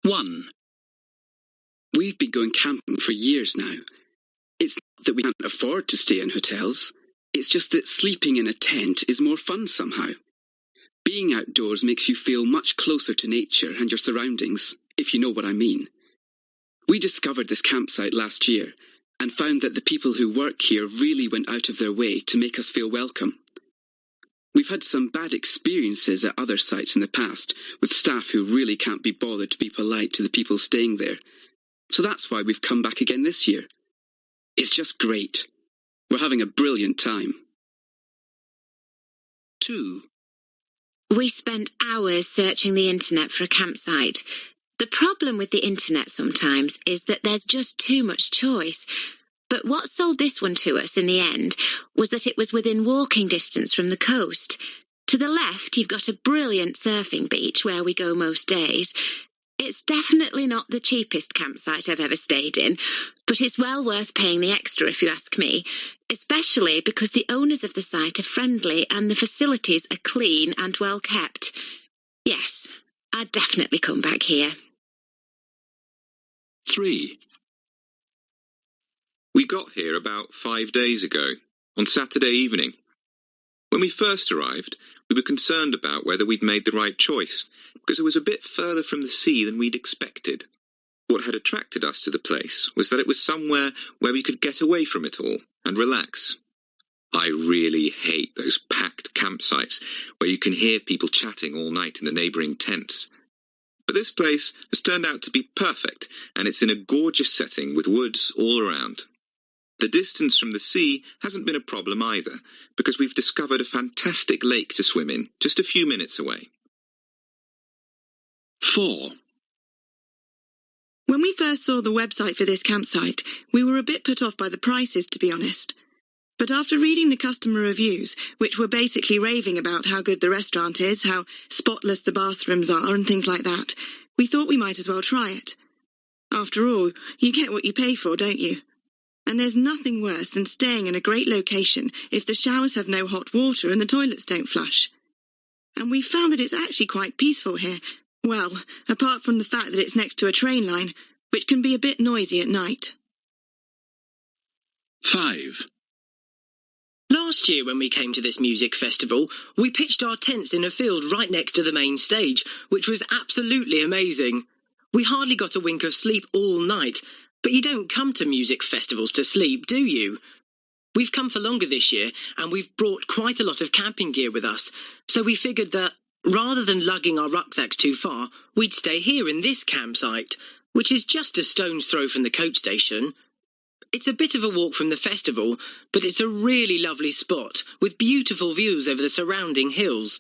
1. We've been going camping for years now. It's not that we can't afford to stay in hotels. It's just that sleeping in a tent is more fun somehow. Being outdoors makes you feel much closer to nature and your surroundings, if you know what I mean. We discovered this campsite last year and found that the people who work here really went out of their way to make us feel welcome. We've had some bad experiences at other sites in the past with staff who really can't be bothered to be polite to the people staying there. So that's why we've come back again this year. It's just great. We're having a brilliant time. 2. We spent hours searching the internet for a campsite. The problem with the internet sometimes is that there's just too much choice. But what sold this one to us in the end was that it was within walking distance from the coast. To the left, you've got a brilliant surfing beach where we go most days. It's definitely not the cheapest campsite I've ever stayed in, but it's well worth paying the extra if you ask me, especially because the owners of the site are friendly and the facilities are clean and well kept. Yes, I'd definitely come back here. 3. We got here about 5 days ago, on Saturday evening. When we first arrived, we were concerned about whether we'd made the right choice, because it was a bit further from the sea than we'd expected. What had attracted us to the place was that it was somewhere where we could get away from it all and relax. I really hate those packed campsites where you can hear people chatting all night in the neighbouring tents. But this place has turned out to be perfect, and it's in a gorgeous setting with woods all around. The distance from the sea hasn't been a problem either, because we've discovered a fantastic lake to swim in, just a few minutes away. 4. When we first saw the website for this campsite, we were a bit put off by the prices, to be honest. But after reading the customer reviews, which were basically raving about how good the restaurant is, how spotless the bathrooms are, and things like that, we thought we might as well try it. After all, you get what you pay for, don't you? And there's nothing worse than staying in a great location if the showers have no hot water and the toilets don't flush. And we found that it's actually quite peaceful here. Well, apart from the fact that it's next to a train line, which can be a bit noisy at night. 5. Last year when we came to this music festival, we pitched our tents in a field right next to the main stage, which was absolutely amazing. We hardly got a wink of sleep all night, but you don't come to music festivals to sleep, do you? We've come for longer this year, and we've brought quite a lot of camping gear with us, so we figured that, rather than lugging our rucksacks too far, we'd stay here in this campsite, which is just a stone's throw from the coach station. It's a bit of a walk from the festival, but it's a really lovely spot, with beautiful views over the surrounding hills.